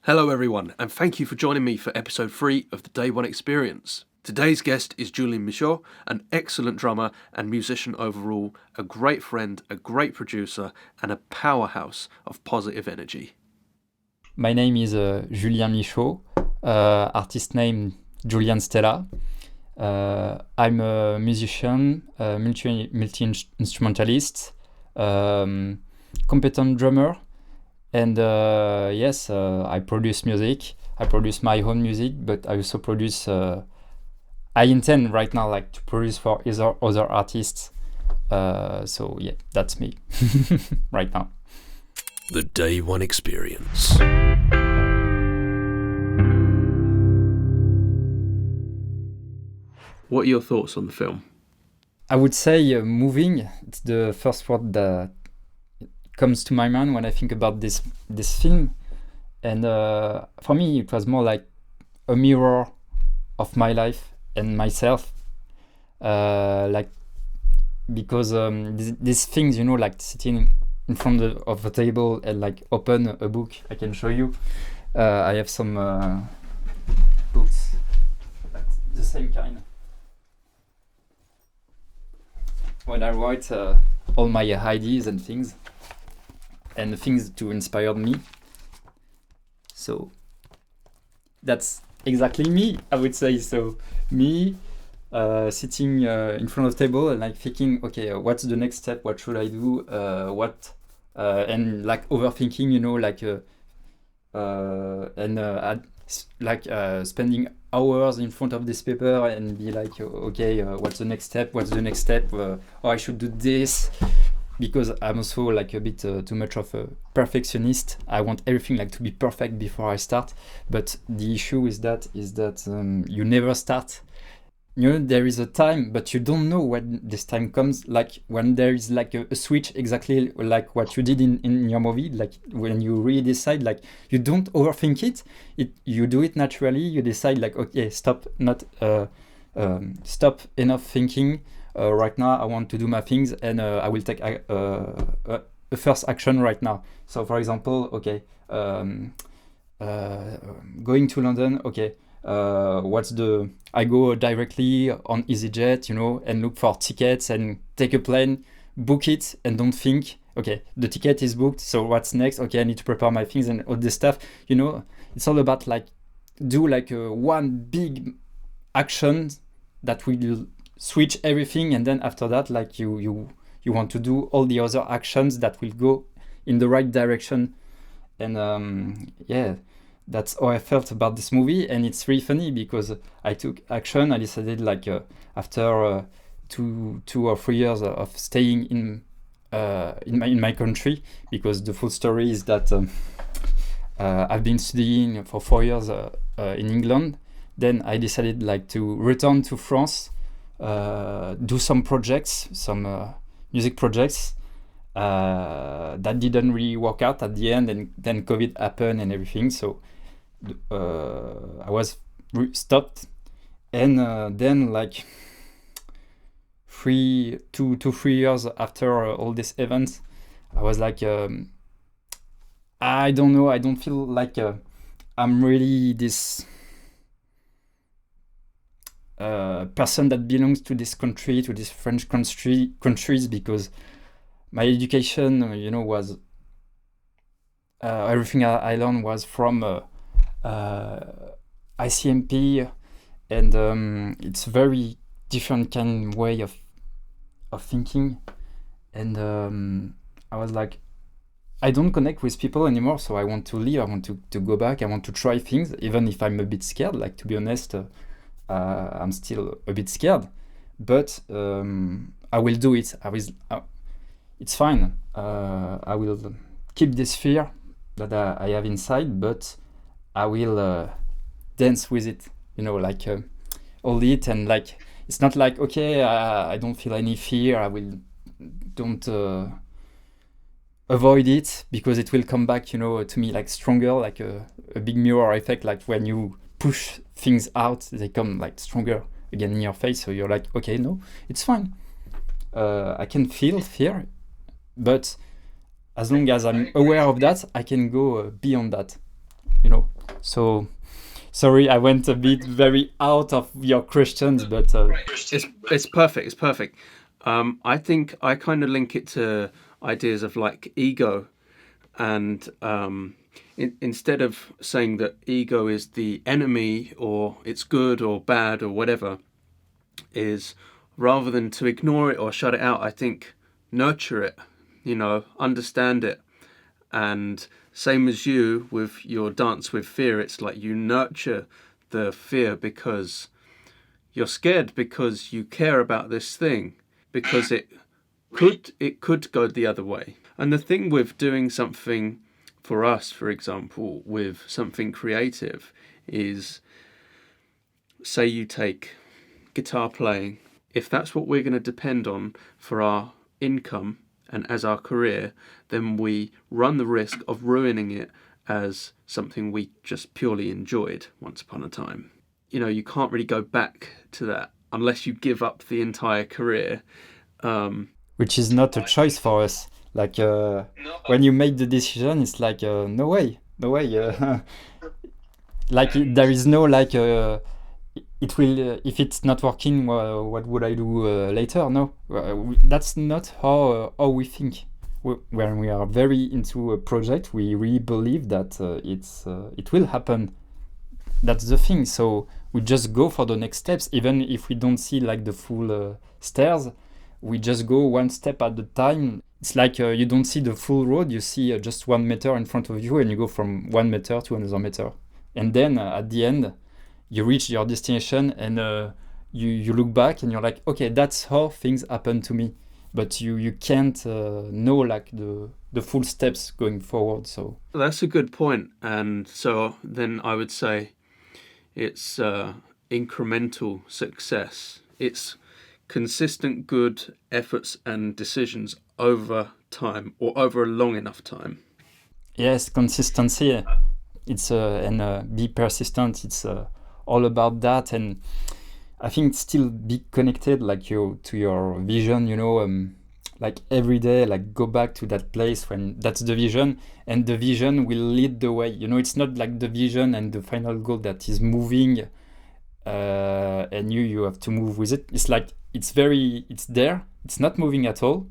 Hello everyone, and thank you for joining me for episode 3 of the Day 1 Experience. Today's guest is Julian Michaud, an excellent drummer and musician overall, a great friend, a great producer, and a powerhouse of positive energy. My name is Julian Michaud, artist name Julian Stella. I'm a musician, multi-instrumentalist, competent drummer, and I produce music. I produce my own music, but I also produce. I intend right now to produce for other artists. So yeah, that's me right now. The Day 1 Experience. What are your thoughts on the film? I would say moving. It's the first word that comes to my mind when I think about this film. And for me, it was more like a mirror of my life and myself. Because these things, sitting in front of a table and open a book, I can show you. I have some books, the same kind. When I write all my ideas and things to inspire me. So that's exactly me, I would say. So me sitting in front of the table and thinking, okay, what's the next step? What should I do? And overthinking, spending hours in front of this paper and be like, okay, what's the next step? I should do this, because I'm also a bit too much of a perfectionist. I want everything to be perfect before I start. But the issue is that you never start. There is a time, but you don't know when this time comes. When there is a switch, exactly like what you did in your movie. When you really decide, you don't overthink it. You do it naturally. You decide okay, stop enough thinking. Right now, I want to do my things, and I will take a first action right now. So, for example, okay, going to London. Okay. I go directly on EasyJet, and look for tickets and take a plane, book it, and don't think, okay, the ticket is booked, so what's next? Okay, I need to prepare my things and all this stuff. It's all about do one big action that will switch everything, and then after that, you want to do all the other actions that will go in the right direction. And that's how I felt about this movie. And it's really funny because I took action. I decided after 2 or 3 years of staying in my country, because the full story is that I've been studying for 4 years in England. Then I decided to return to France, do some projects, some music projects that didn't really work out at the end, and then COVID happened and everything. So I was stopped, and then 3 years after all these events, I was I don't know, I don't feel I'm really this person that belongs to this country, to this French countries, because my education, was everything I learned was from ICMP, and it's very different kind of way of thinking. And I was I don't connect with people anymore, so I want to leave. I want to go back. I want to try things, even if I'm a bit scared. To be honest, I'm still a bit scared, but I will do it. It's fine. I will keep this fear that I have inside, but I will dance with it, hold it, and it's not okay, I don't feel any fear. I will don't avoid it, because it will come back, to me stronger, a big mirror effect. When you push things out, they come stronger again in your face. So you're okay, no, it's fine. I can feel fear, but as long as I'm aware of that, I can go beyond that. So sorry, I went a bit very out of your questions, but It's perfect. It's perfect. I think I kind of link it to ideas of like ego, and instead of saying that ego is the enemy or it's good or bad or whatever, is rather than to ignore it or shut it out, I think nurture it, understand it. And same as you with your dance with fear, it's like you nurture the fear because you're scared, because you care about this thing, because it could go the other way. And the thing with doing something for us, for example, with something creative is, say you take guitar playing, if that's what we're going to depend on for our income and as our career, then we run the risk of ruining it as something we just purely enjoyed once upon a time. You can't really go back to that unless you give up the entire career. Which is not a choice for us. Like when you make the decision, it's like no way. Like there is no like it will if it's not working. What would I do later? No, that's not how we think. When we are very into a project, we really believe that it will happen. That's the thing. So we just go for the next steps, even if we don't see like the full stairs. We just go one step at a time. It's like you don't see the full road. You see just 1 meter in front of you, and you go from 1 meter to another meter. And then at the end, you reach your destination, and you look back, and you're like, okay, that's how things happen to me. But you can't know like the full steps going forward. So that's a good point. And so then I would say it's incremental success. It's consistent good efforts and decisions over time, or over a long enough time. Yes, consistency. It's and be persistent. It's all about that, and I think still be connected, like to your vision. Like every day, like go back to that place when that's the vision, and the vision will lead the way. It's not like the vision and the final goal that is moving, and you have to move with it. It's like it's there. It's not moving at all,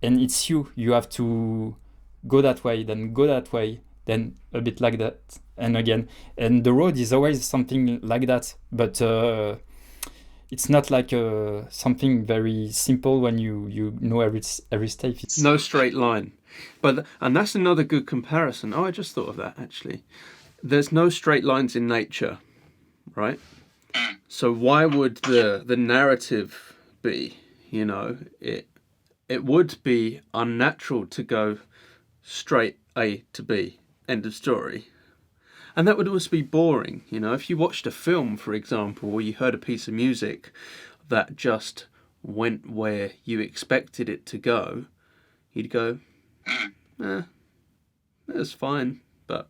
and it's you. You have to go that way, then go that way, then a bit like that, and again. And the road is always something like that, but it's not like something very simple when you know every step. It's no straight line. And that's another good comparison. I just thought of that actually. There's no straight lines in nature, right? So why would the narrative be? It would be unnatural to go straight A to B, end of story. And that would also be boring. If you watched a film, for example, or you heard a piece of music that just went where you expected it to go, you'd go, that's fine, but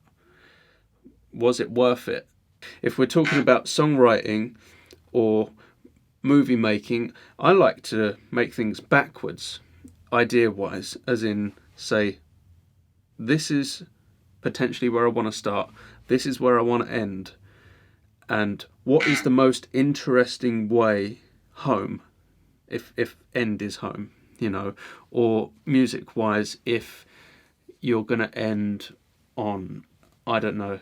was it worth it? If we're talking about songwriting or movie making, I like to make things backwards, idea-wise, as in, say, this is potentially where I want to start, this is where I want to end, and what is the most interesting way home, if end is home, or music-wise, if you're going to end on, I don't know,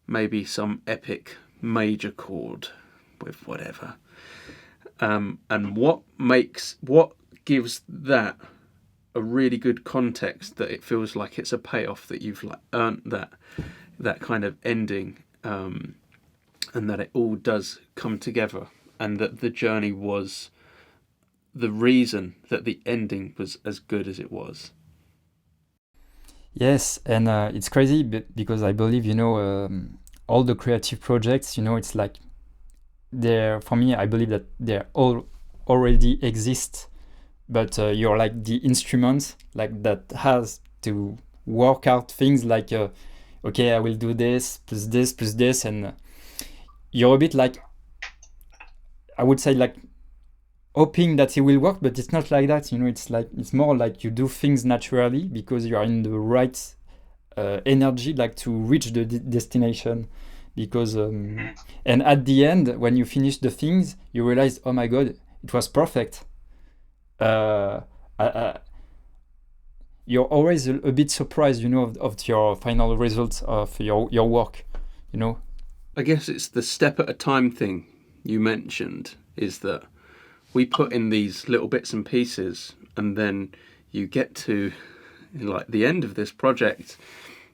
maybe some epic major chord with whatever. And what gives that a really good context that it feels like it's a payoff, that you've like earned that kind of ending, and that it all does come together, and that the journey was the reason that the ending was as good as it was. Yes, and it's crazy because I believe, all the creative projects, it's like for me, I believe that they all already exist, but you're like the instrument, like that has to work out things like, okay, I will do this, plus this, and you're a bit like, I would say like, hoping that it will work, but it's not like that. It's more like you do things naturally because you are in the right energy like to reach the destination, because and at the end when you finish the things you realize, oh my god, it was perfect. You're always a bit surprised, of your final results of your work, I guess it's the step at a time thing you mentioned, is that we put in these little bits and pieces, and then you get to like the end of this project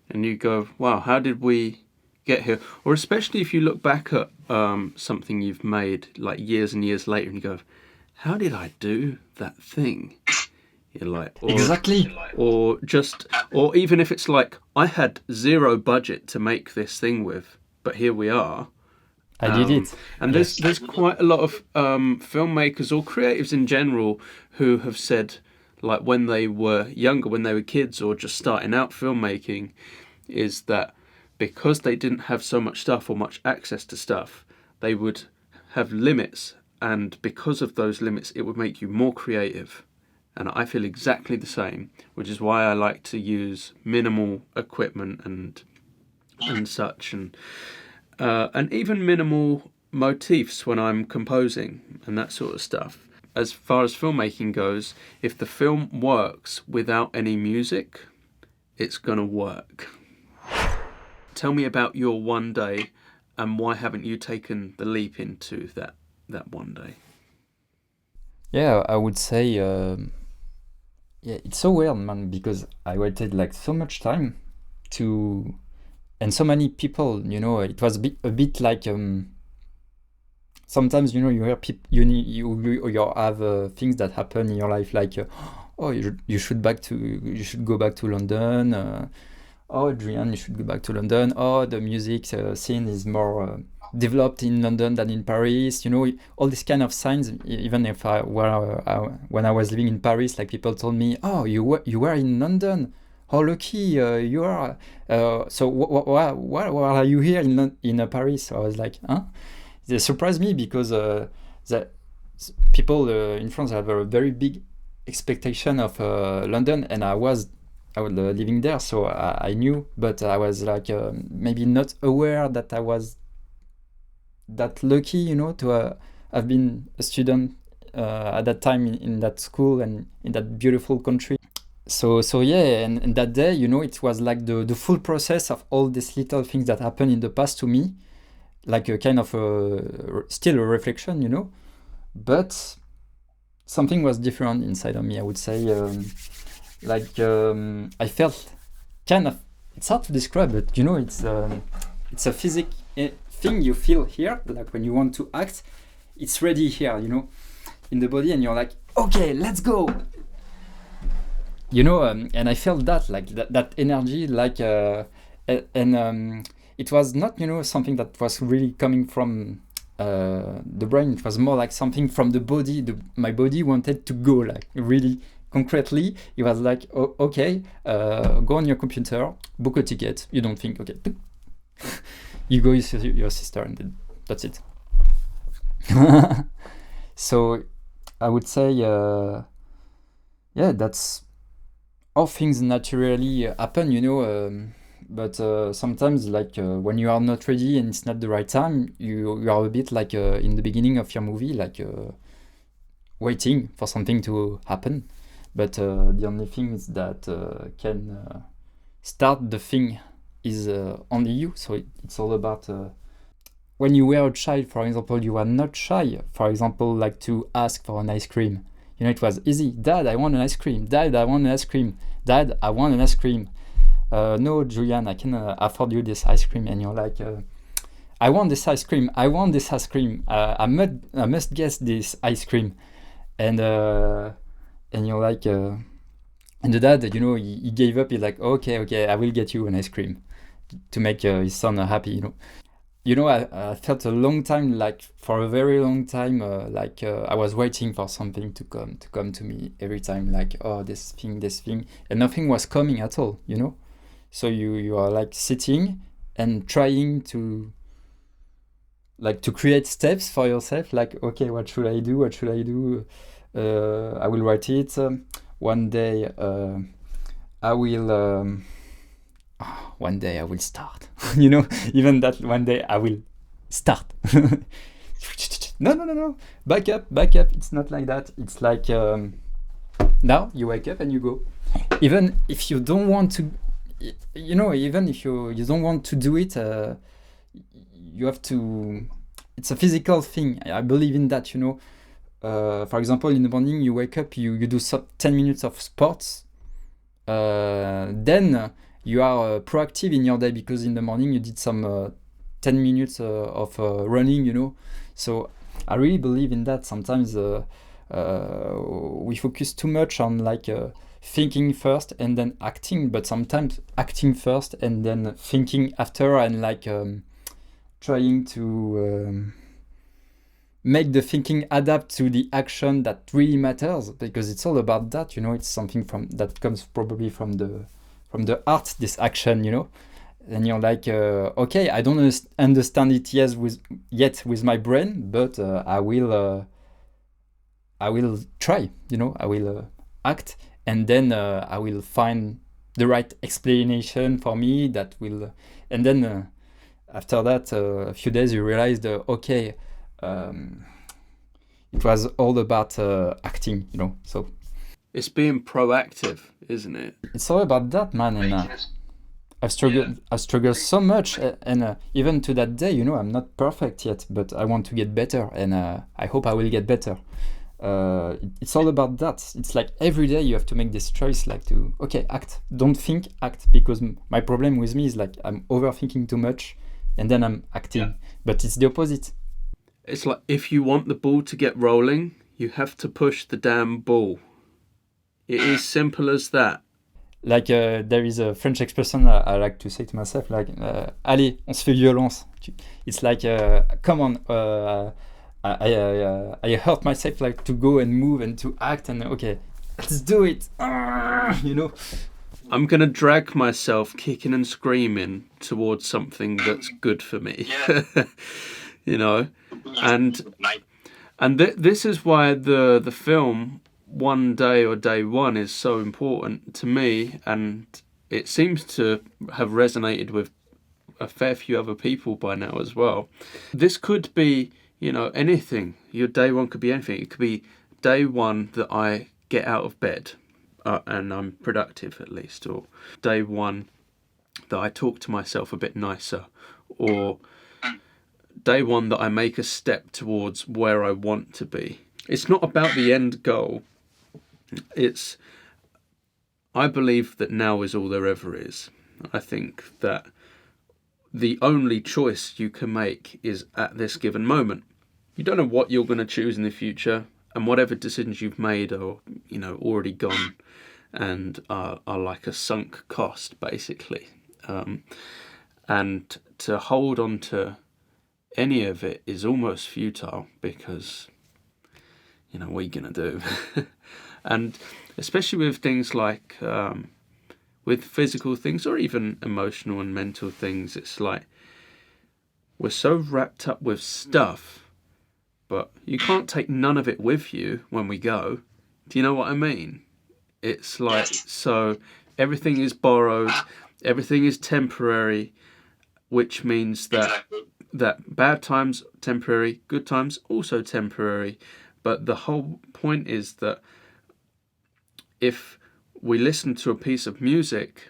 and you go, wow, how did we get here? Or especially if you look back at something you've made like years and years later and you go, how did I do that thing? You're like, exactly. Or even if it's like, I had zero budget to make this thing with, but here we are. I did it. And there's quite a lot of filmmakers or creatives in general who have said, like when they were younger, when they were kids or just starting out filmmaking, is that because they didn't have so much stuff or much access to stuff, they would have limits. And because of those limits, it would make you more creative. And I feel exactly the same, which is why I like to use minimal equipment and such, and even minimal motifs when I'm composing and that sort of stuff. As far as filmmaking goes, if the film works without any music, it's gonna work. Tell me about your one day, and why haven't you taken the leap into that one day? Yeah, I would say, yeah, it's so weird, man, because I waited like so much time to, and so many people, it was a bit like, sometimes, you hear people, you have things that happen in your life, like, oh, you should go back to London, oh, Julian, you should go back to London, oh, the music scene is more developed in London than in Paris, all these kind of signs. Even if when I was living in Paris, like people told me, oh, you were in London, how lucky you are, so why are you here in Paris? So I was like, huh? They surprised me because that people in France have a very big expectation of London, and I was living there, so I knew, but I was like maybe not aware that I was that lucky, to have been a student at that time in that school and in that beautiful country. So yeah, and that day, it was like the full process of all these little things that happened in the past to me, like a kind of still a reflection, but something was different inside of me, I would say. I felt kind of, it's hard to describe, but it's a physic thing you feel here, like when you want to act, it's ready here, in the body, and you're like, okay, let's go. And I felt that, like that energy, like, and it was not, something that was really coming from the brain. It was more like something from the body. My body wanted to go, like really concretely. It was like, oh, okay, go on your computer, book a ticket. You don't think, okay, you go, you see your sister, and then that's it. So I would say, yeah, that's how things naturally happen, but sometimes, like when you are not ready and it's not the right time, you are a bit like in the beginning of your movie, like waiting for something to happen. But the only thing is that can start the thing is only you. So it's all about when you were a child, for example, you were not shy, for example, like to ask for an ice cream. It was easy. Dad, I want an ice cream. Dad, I want an ice cream. Dad, I want an ice cream. No, Julian, I can afford you this ice cream. And you're like, I want this ice cream. I want this ice cream. I must guess this ice cream. And you're like, and the dad, he gave up. He's like, okay, I will get you an ice cream to make his son happy. I felt a long time, like for a very long time, I was waiting for something to come to me every time, like, oh, this thing, and nothing was coming at all, So you are like sitting and trying to create steps for yourself, like, okay, what should I do? I will write it. One day I will "Ah, one day I will start." You know, even that one day I will start. No. Back up. It's not like that. It's like now you wake up and you go. Even if you don't want to, even if you don't want to do it, you have to. It's a physical thing. I believe in that. For example, in the morning you wake up, you do 10 minutes of sports. Then you are proactive in your day because in the morning you did some 10 minutes of running. So I really believe in that. Sometimes we focus too much on like thinking first and then acting, but sometimes acting first and then thinking after, and like trying to make the thinking adapt to the action that really matters, because it's all about that. It's something that comes probably from the art, this action. And you're like, okay, I don't understand it yet with my brain, but I will try. I will act, and then I will find the right explanation for me that will, and then after that, a few days you realized, okay, it was all about acting. So it's being proactive, isn't it? It's all about that, man. And I've struggled so much, and even to that day, I'm not perfect yet, but I want to get better, and I hope I will get better. It's all about that. It's like every day you have to make this choice, like to, okay, act. Don't think, act. Because my problem with me is like I'm overthinking too much, and then I'm acting. Yeah. But it's the opposite. It's like if you want the ball to get rolling, you have to push the damn ball. It is simple as that. Like there is a French expression I like to say to myself, like, allez, on se fait violence. It's like, come on, I hurt myself, like to go and move and to act, and okay, let's do it. I'm gonna drag myself kicking and screaming towards something that's good for me. Yeah. And this is why the film One Day or Day One is so important to me, and it seems to have resonated with a fair few other people by now as well. This could be, anything. Your day one could be anything. It could be day one that I get out of bed and I'm productive at least, or day one that I talk to myself a bit nicer, or day one that I make a step towards where I want to be. It's not about the end goal. I believe that now is all there ever is. I think that the only choice you can make is at this given moment. You don't know what you're going to choose in the future, and whatever decisions you've made are, already gone and are like a sunk cost, basically. And to hold on to any of it is almost futile, because, what are you going to do? And especially with things like, with physical things or even emotional and mental things, it's like we're so wrapped up with stuff, but you can't take none of it with you when we go. Do you know what I mean? It's like, so everything is borrowed, everything is temporary, which means that bad times temporary, good times also temporary. But the whole point is that if we listen to a piece of music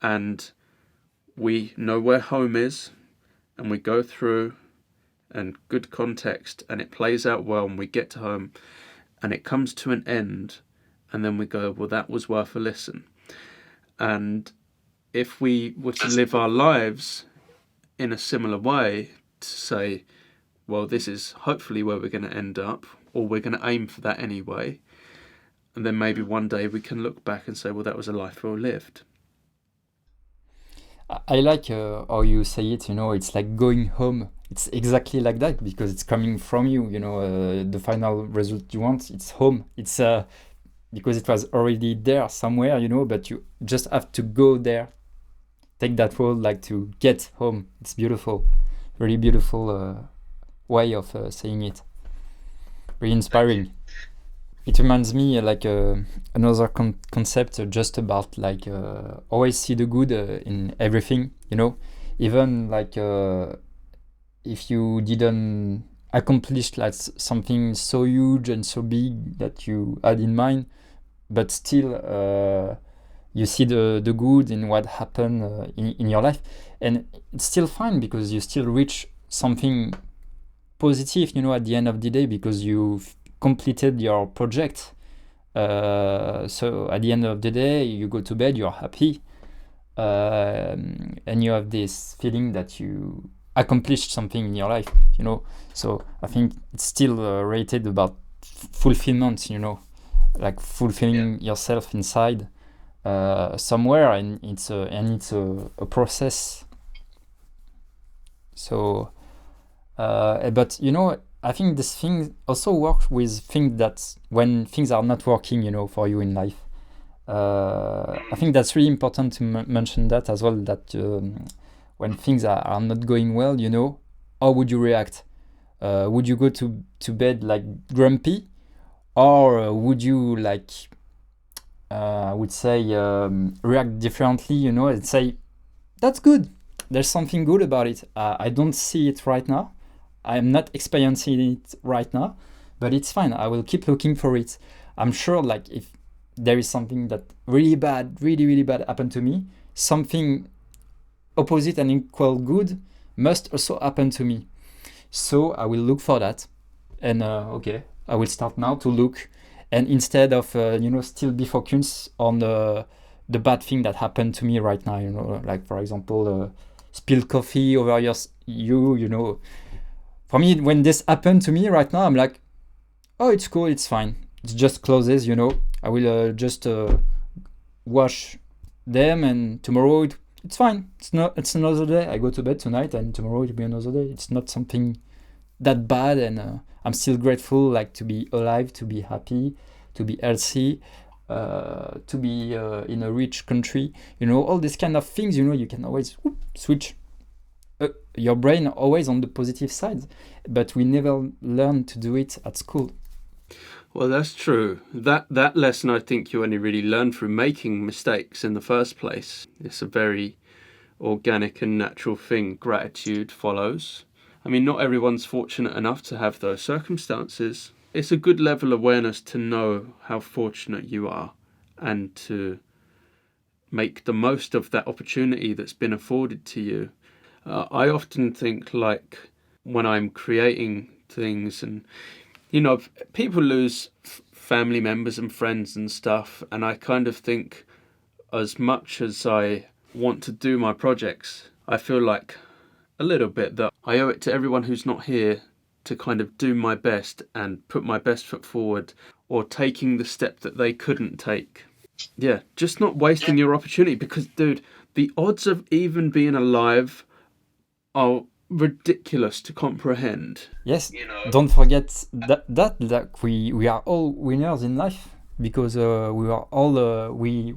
and we know where home is, and we go through and good context, and it plays out well, and we get to home and it comes to an end, and then we go, well, that was worth a listen. And if we were to live our lives in a similar way, to say, well, this is hopefully where we're going to end up, or we're going to aim for that anyway, and then maybe one day we can look back and say, well, that was a life well lived. I like how you say it, it's like going home. It's exactly like that, because it's coming from you, the final result you want, it's home. It's because it was already there somewhere, but you just have to go there. Take that road, like to get home. It's beautiful. Really beautiful way of saying it. Really inspiring. It reminds me like another concept just about like always see the good in everything, you know, even like if you didn't accomplish like something so huge and so big that you had in mind, but still you see the good in what happened in your life, and it's still fine because you still reach something positive, you know, at the end of the day, because you've completed your project. So at the end of the day, you go to bed, you're happy, and you have this feeling that you accomplished something in your life, you know. So I think it's still rated about fulfillment, you know, like fulfilling yourself inside somewhere, and it's a process. So, but you know, I think this thing also works with things that when things are not working, you know, for you in life. I think that's really important to mention that as well. That when things are not going well, you know, how would you react? Would you go to bed like grumpy, or would you like I would say react differently, you know, and say that's good. There's something good about it. I don't see it right now. I'm not experiencing it right now, but it's fine. I will keep looking for it. I'm sure like if there is something that really bad, really bad happened to me, something opposite and equal good must also happen to me. So I will look for that. And okay, I will start now to look. And instead of, you know, still be focused on the bad thing that happened to me right now, you know, like for example, spill coffee over you know. For me, when this happened to me right now, I'm like, oh, it's cool, it's fine. It just closes, you know. I will just wash them, and tomorrow it's fine. It's another day. I go to bed tonight, and tomorrow it'll be another day. It's not something that bad, and I'm still grateful, like to be alive, to be happy, to be healthy, to be in a rich country. You know, all these kind of things. You know, you can always switch your brain always on the positive side, but we never learn to do it at school. Well, that's true. That lesson I think you only really learn through making mistakes in the first place. It's a very organic and natural thing. Gratitude follows. I mean, not everyone's fortunate enough to have those circumstances. It's a good level of awareness to know how fortunate you are and to make the most of that opportunity that's been afforded to you. I often think, like, when I'm creating things, and, you know, people lose family members and friends and stuff, and I kind of think, as much as I want to do my projects, I feel like a little bit that I owe it to everyone who's not here to kind of do my best and put my best foot forward, or taking the step that they couldn't take. Yeah, just not wasting your opportunity, because, dude, the odds of even being alive are ridiculous to comprehend. Yes, you know? Don't forget that we are all winners in life, because we are all we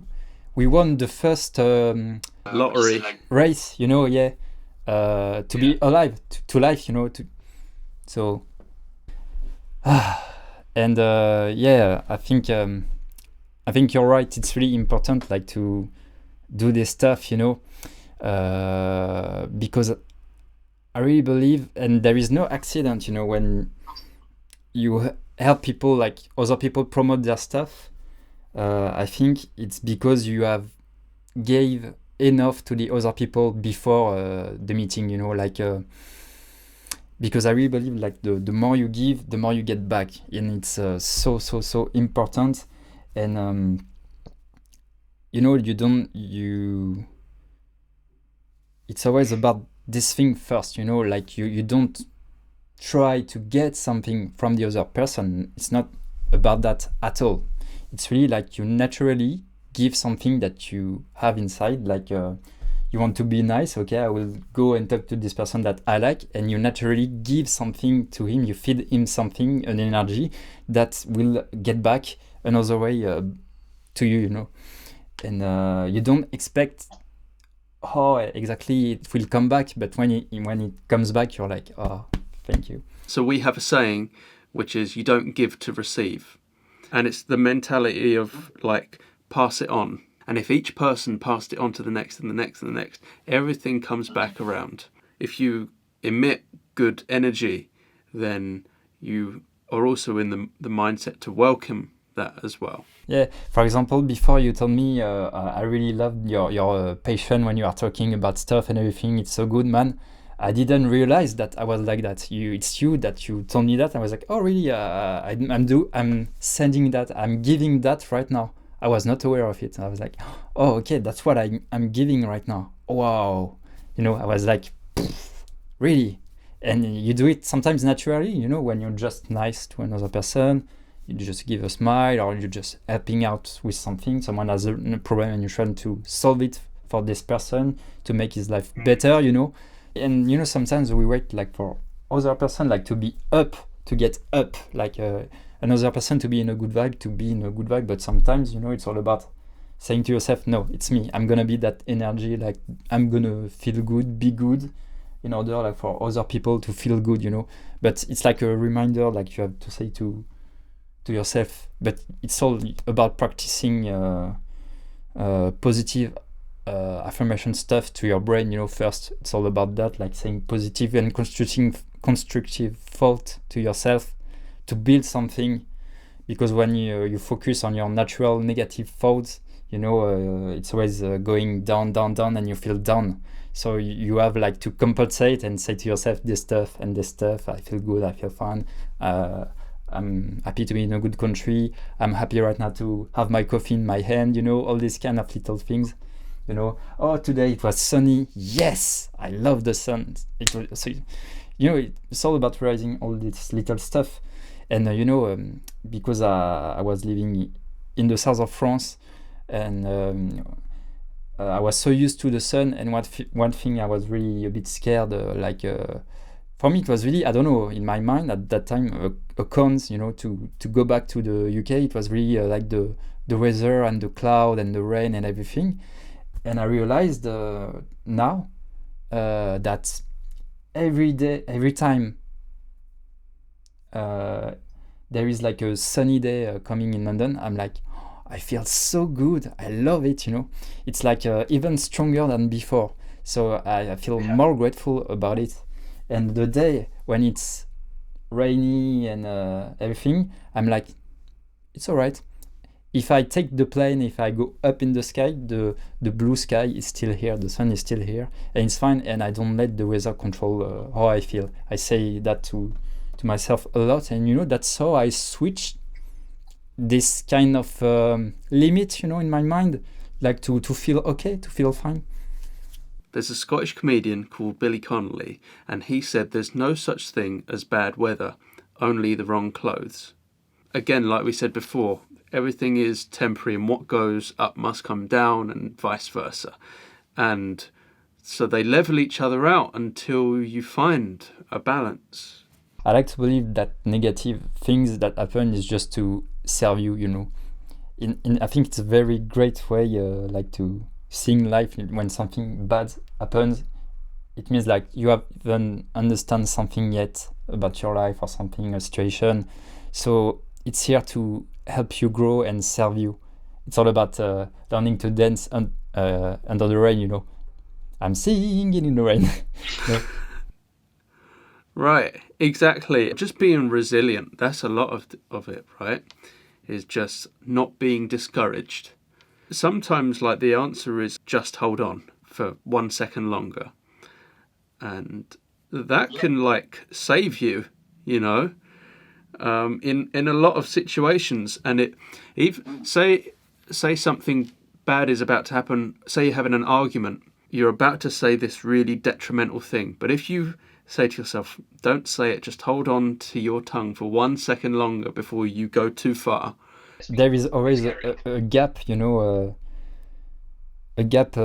won the first lottery race, you know. Yeah, to be alive, to life, you know. So and yeah, I think you're right. It's really important, like, to do this stuff, you know, because I really believe, and there is no accident, you know, when you help people, like other people promote their stuff. I think it's because you have gave enough to the other people before the meeting, you know, like because I really believe, like, the more you give, the more you get back, and it's so important. And you know, it's always about this thing first, you know, like you don't try to get something from the other person. It's not about that at all. It's really like you naturally give something that you have inside, like you want to be nice, okay, I will go and talk to this person that I like, and you naturally give something to him, you feed him something, an energy that will get back another way to you, you know. And you don't expect how exactly it will come back, but when it comes back, you're like, oh, thank you. So we have a saying, which is, you don't give to receive. And it's the mentality of like, pass it on. And if each person passed it on to the next and the next and the next, everything comes back around. If you emit good energy, then you are also in the mindset to welcome that as well. Yeah, for example, before you told me I really loved your passion when you are talking about stuff and everything. It's so good, man. I didn't realize that I was like that. It's you that you told me that. I was like, oh, really? I'm sending that. I'm giving that right now. I was not aware of it. I was like, oh, okay, that's what I'm giving right now. Wow. I was like, really? And you do it sometimes naturally, when you're just nice to another person. You just give a smile, or you're just helping out with something. Someone has a problem and you're trying to solve it for this person to make his life better, And sometimes we wait like for other person like to be up, to get up, like another person to be in a good vibe, But sometimes, it's all about saying to yourself, no, it's me. I'm gonna be that energy. Like I'm gonna feel good, be good, in order like for other people to feel good, But it's like a reminder, like you have to say to yourself. But it's all about practicing positive affirmation stuff to your brain, first. It's all about that, like saying positive and constructive thought to yourself to build something. Because when you focus on your natural negative thoughts, it's always going down, and you feel down. So you have like to compensate and say to yourself this stuff and this stuff. I feel good, I feel fine. I'm happy to be in a good country. I'm happy right now to have my coffee in my hand, all these kind of little things. Oh, today it was sunny. Yes, I love the sun. It's all about realizing all this little stuff. And, because I was living in the south of France, and I was so used to the sun, and one thing I was really a bit scared, for me, it was really, I don't know, in my mind at that time, a cons, to go back to the UK. It was really like the weather and the cloud and the rain and everything. And I realized now that every day, every time there is like a sunny day coming in London, I'm like, I feel so good. I love it, It's like even stronger than before. So I feel more grateful about it. And the day when it's rainy and everything, I'm like, it's all right. If I take the plane, if I go up in the sky, the blue sky is still here, the sun is still here, and it's fine. And I don't let the weather control how I feel. I say that to myself a lot, and that's how I switch this kind of limit, in my mind, like to feel okay, to feel fine. There's a Scottish comedian called Billy Connolly, and he said there's no such thing as bad weather, only the wrong clothes. Again, like we said before, everything is temporary, and what goes up must come down, and vice versa. And so they level each other out until you find a balance. I like to believe that negative things that happen is just to serve you, I think it's a very great way, like to seeing life. When something bad happens, it means like you haven't understand something yet about your life or something, a situation. So it's here to help you grow and serve you. It's all about learning to dance under the rain, I'm singing in the rain. Right, exactly. Just being resilient, that's a lot of it, right? Is just not being discouraged. Sometimes like the answer is just hold on for 1 second longer. And that can like save you, in a lot of situations. And it even say something bad is about to happen. Say you're having an argument. You're about to say this really detrimental thing. But if you say to yourself, don't say it, just hold on to your tongue for 1 second longer before you go too far. There is always a gap, a gap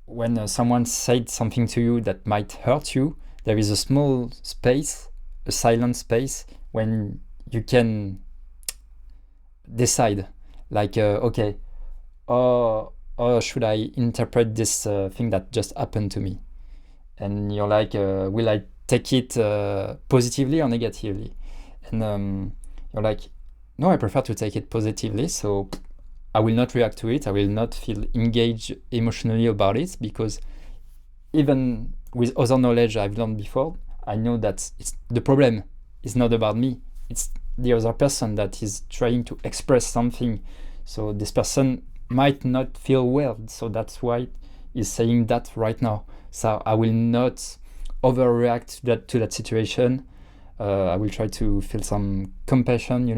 when someone said something to you that might hurt you. There is a small space, a silent space, when you can decide, like, okay, or should I interpret this thing that just happened to me? And you're like, will I take it positively or negatively? And you're like, No, I prefer to take it positively. So I will not react to it. I will not feel engaged emotionally about it, because even with other knowledge I've learned before, I know that the problem is not about me. It's the other person that is trying to express something. So this person might not feel well. So that's why he's saying that right now. So I will not overreact to that situation. I will try to feel some compassion,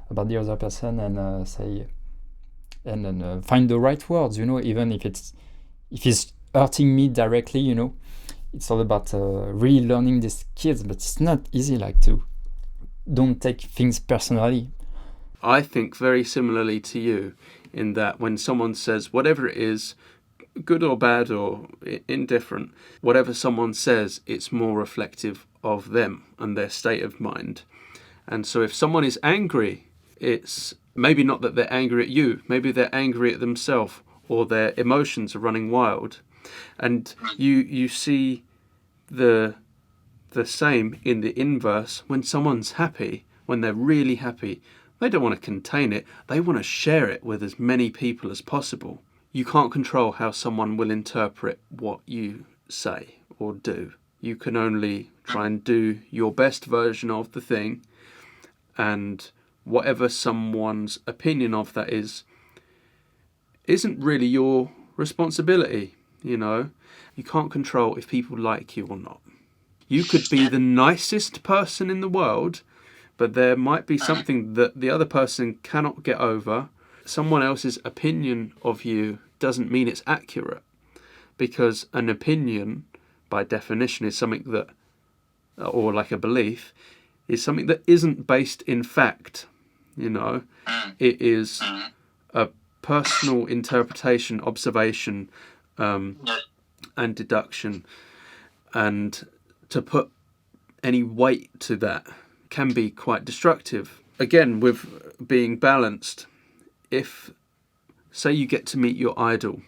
about the other person, and say, and then find the right words, even if it's hurting me directly, it's all about really learning these skills, but it's not easy, like, to don't take things personally. I think very similarly to you, in that when someone says whatever it is, good or bad or indifferent, whatever someone says, it's more reflective of them and their state of mind. And so if someone is angry, it's maybe not that they're angry at you, maybe they're angry at themselves, or their emotions are running wild. And you see the same in the inverse. When someone's happy, when they're really happy, they don't want to contain it, they want to share it with as many people as possible. You can't control how someone will interpret what you say or do. You can only try and do your best version of the thing, and whatever someone's opinion of that isn't really your responsibility, You can't control if people like you or not. You could be the nicest person in the world, but there might be something that the other person cannot get over. Someone else's opinion of you doesn't mean it's accurate, because an opinion, by definition, is something that, or like a belief, is something that isn't based in fact. It is a personal interpretation, observation, and deduction. And to put any weight to that can be quite destructive. Again, with being balanced, if, say, you get to meet your idol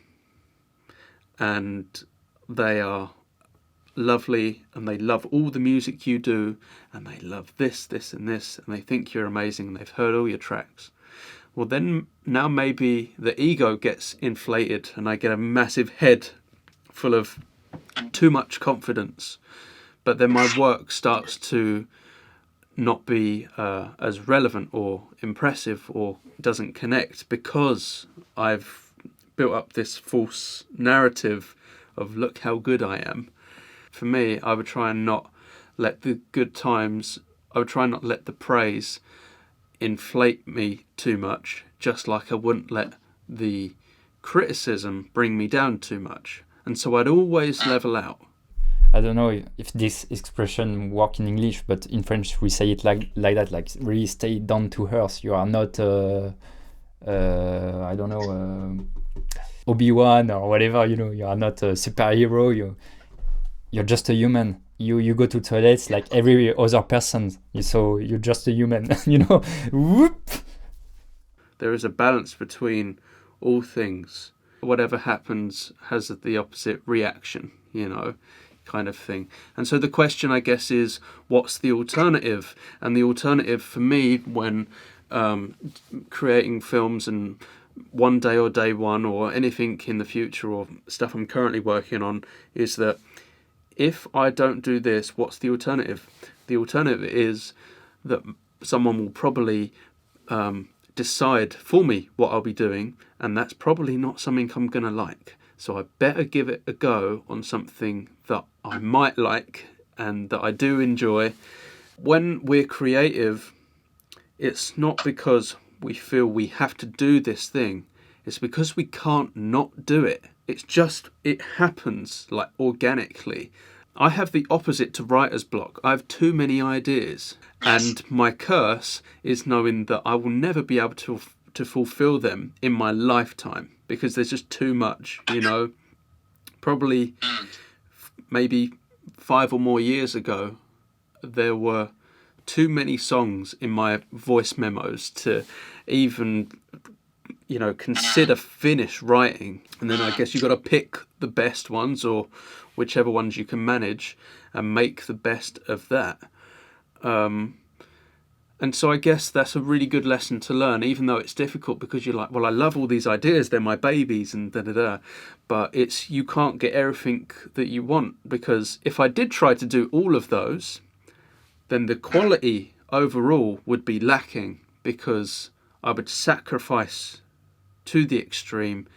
and they are lovely and they love all the music you do and they love this and this, and they think you're amazing and they've heard all your tracks, well, then now maybe the ego gets inflated and I get a massive head full of too much confidence, but then my work starts to not be as relevant or impressive, or doesn't connect, because I've built up this false narrative of look how good I am. For me, I would try and not let the good times, I would try and not let the praise inflate me too much, just like I wouldn't let the criticism bring me down too much. And so I'd always level out. I don't know if this expression work in English, but in French we say it like that, like really stay down to earth. You are not, I don't know, Obi-Wan or whatever. You are not a superhero. You're just a human. You go to toilets like every other person. So you're just a human. Whoop. There is a balance between all things. Whatever happens has the opposite reaction, kind of thing. And so the question, I guess, is what's the alternative? And the alternative for me when creating films and one day or day one or anything in the future or stuff I'm currently working on is that if I don't do this, what's the alternative? The alternative is that someone will probably decide for me what I'll be doing, and that's probably not something I'm going to like. So I better give it a go on something that I might like and that I do enjoy. When we're creative, it's not because we feel we have to do this thing. It's because we can't not do it. It happens like organically. I have the opposite to writer's block. I have too many ideas. And my curse is knowing that I will never be able to fulfill them in my lifetime, because there's just too much, Probably maybe 5 or more years ago, there were too many songs in my voice memos to even, consider finish writing. And then I guess you've got to pick the best ones, or whichever ones you can manage, and make the best of that. And so I guess that's a really good lesson to learn, even though it's difficult because you're like, well, I love all these ideas, they're my babies and da-da-da. But it's, you can't get everything that you want, because if I did try to do all of those, then the quality overall would be lacking, because I would sacrifice to the extreme,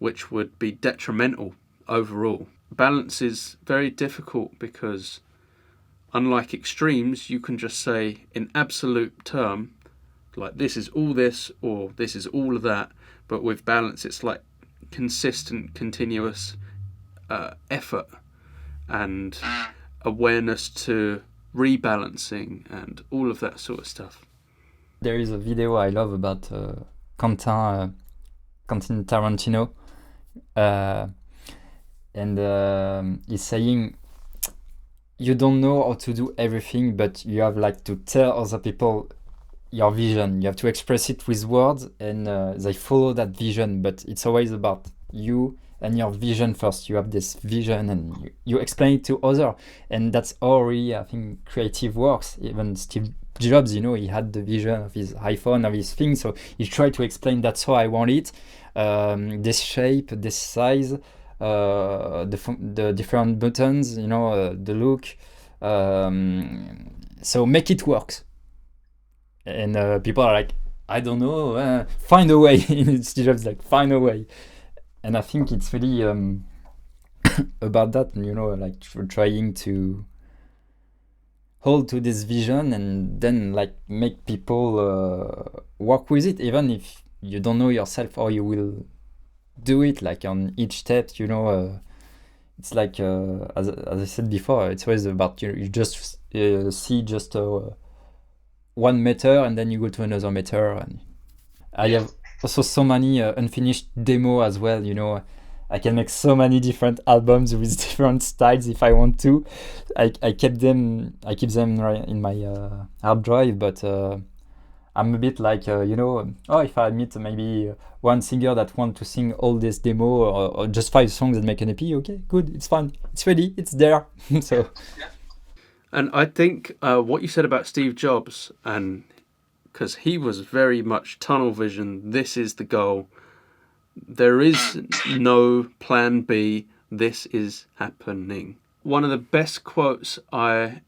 which would be detrimental overall. Balance is very difficult because, unlike extremes, you can just say in absolute term, like this is all this or this is all of that. But with balance, it's like consistent, continuous effort and awareness to rebalancing and all of that sort of stuff. There is a video I love about Quentin Tarantino, and he's saying, you don't know how to do everything, but you have like to tell other people your vision. You have to express it with words, and they follow that vision. But it's always about you and your vision first. You have this vision, and you explain it to others, and that's how really, I think, creative works. Even Steve Jobs, he had the vision of his iPhone, of his thing, so he tried to explain, that's how I want it, this shape, this size. The different buttons, the look, so make it work. And people are like, I don't know, find a way. Steve Jobs like, find a way. And I think it's really about that, like trying to hold to this vision and then like make people work with it, even if you don't know yourself how you will do it, like on each step, it's like as I said before, it's always about you just see just 1 meter and then you go to another meter. And I have also so many unfinished demo as well. I can make so many different albums with different styles if I want to. I keep them right in my hard drive, but I'm a bit like, if I meet maybe one singer that wants to sing all this demo or just 5 songs and make an EP, okay, good, it's fine, it's ready, it's there. So. And I think what you said about Steve Jobs, and because he was very much tunnel vision, this is the goal. There is no plan B, this is happening. One of the best quotes I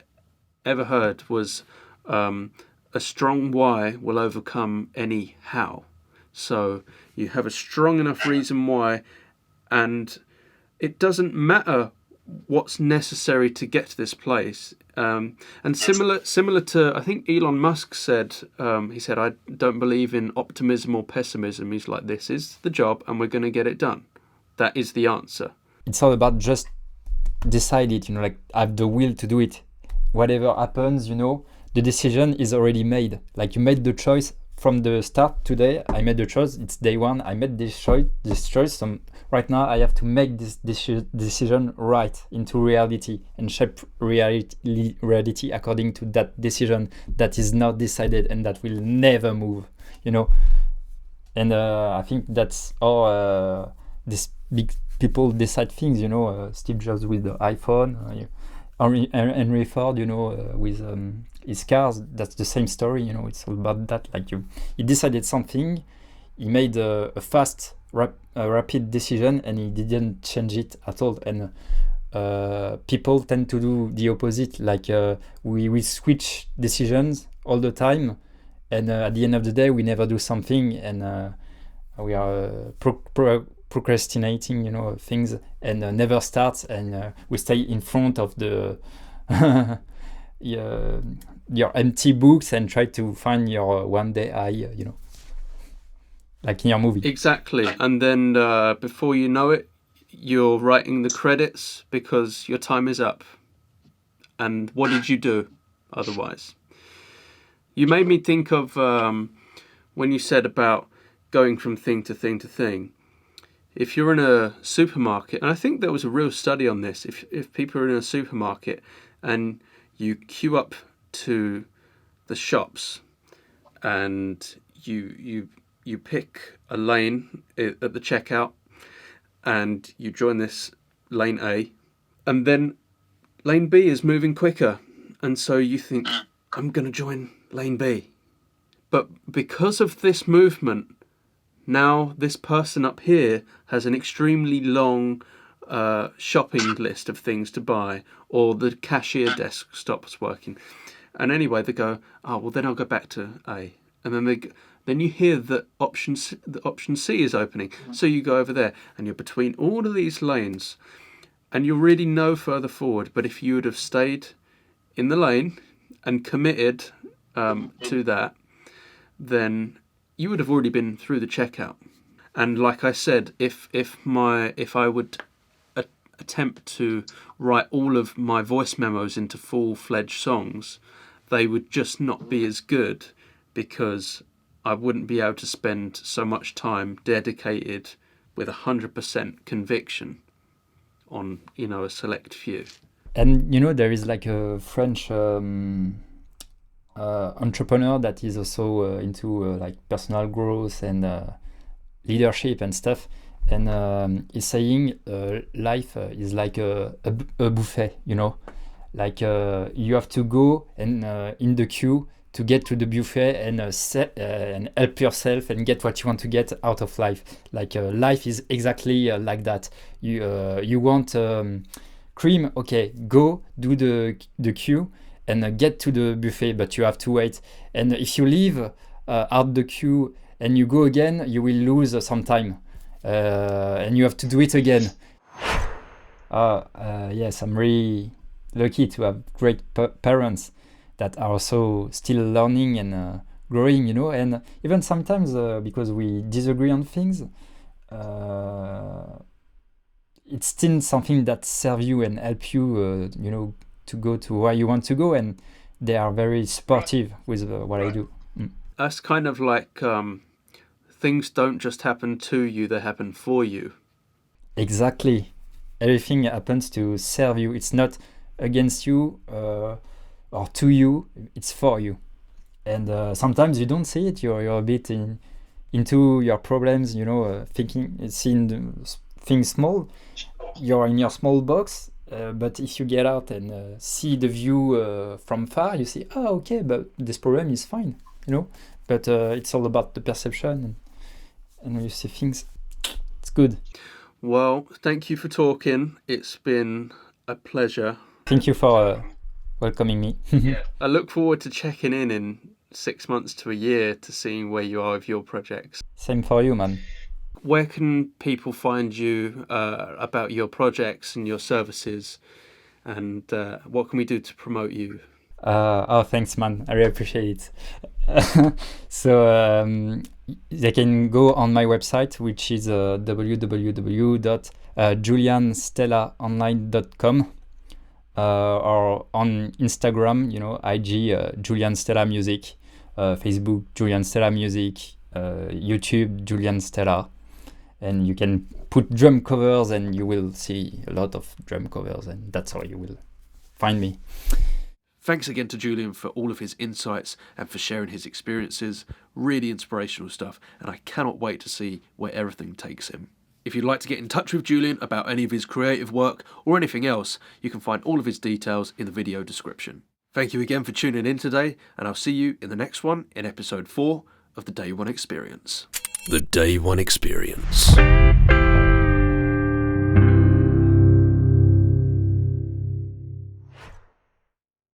ever heard was, a strong why will overcome any how. So you have a strong enough reason why, and it doesn't matter what's necessary to get to this place. And similar to, I think Elon Musk said, he said, I don't believe in optimism or pessimism. He's like, this is the job and we're going to get it done. That is the answer. It's all about just decide it, like I have the will to do it. Whatever happens, the decision is already made. Like you made the choice from the start today. I made the choice. It's day one. I made this choice. So right now I have to make this decision right into reality and shape reality according to that decision that is not decided and that will never move. And I think that's how these big people decide things. Steve Jobs with the iPhone. Henry Ford, with his cars, that's the same story. It's all about that. Like he decided something, he made a fast, rapid decision, and he didn't change it at all. And people tend to do the opposite. Like we switch decisions all the time, and at the end of the day, we never do something, and we are procrastinating, things, and never starts, and we stay in front of the your empty books and try to find your one day eye, like in your movie. Exactly. And then before you know it, you're writing the credits because your time is up. And what did you do otherwise? You made me think of when you said about going from thing to thing to thing. If you're in a supermarket, and I think there was a real study on this, if people are in a supermarket and you queue up to the shops and you pick a lane at the checkout and you join this lane A, and then lane B is moving quicker, and so you think, I'm going to join lane B But because of this movement, now this person up here has an extremely long shopping list of things to buy, or the cashier desk stops working. And anyway, they go, oh, well, then I'll go back to A. And then you hear that option C is opening. So you go over there, and you're between all of these lanes, and you're really no further forward. But if you would have stayed in the lane and committed to that, then you would have already been through the checkout. And like I said, if I would attempt to write all of my voice memos into full-fledged songs, they would just not be as good, because I wouldn't be able to spend so much time dedicated with 100% conviction on, a select few. And there is like a French entrepreneur that is also into like personal growth and leadership and stuff. And he's saying life is like a buffet, like you have to go and in the queue to get to the buffet and help yourself and get what you want to get out of life. Like life is exactly like that. You want cream, okay, go do the queue and get to the buffet, but you have to wait. And if you leave out the queue and you go again, you will lose some time. And you have to do it again. Yes, I'm really lucky to have great parents that are also still learning and growing, and even sometimes because we disagree on things, it's still something that serve you and help you, to go to where you want to go, and they are very supportive with what I do. That's kind of like things don't just happen to you, they happen for you. Exactly. Everything happens to serve you. It's not against you or to you, it's for you. And sometimes you don't see it. You're a bit into your problems, seeing things small. You're in your small box, but if you get out and see the view from far, you see, okay, but this problem is fine, But it's all about the perception, and when you see things, it's good. Well, thank you for talking. It's been a pleasure. Thank you for welcoming me. I look forward to checking in 6 months to a year to seeing where you are with your projects. Same for you, man. Where can people find you about your projects and your services, and what can we do to promote you? Thanks, man. I really appreciate it. So they can go on my website, which is www.julianstellaonline.com, or on Instagram, IG, Julian Stella Music, Facebook, Julian Stella Music, YouTube, Julian Stella. And you can put drum covers and you will see a lot of drum covers, and that's how you will find me. Thanks again to Julian for all of his insights and for sharing his experiences. Really inspirational stuff, and I cannot wait to see where everything takes him. If you'd like to get in touch with Julian about any of his creative work or anything else, you can find all of his details in the video description. Thank you again for tuning in today, and I'll see you in the next one in episode 4 of the Day One Experience. The Day One Experience.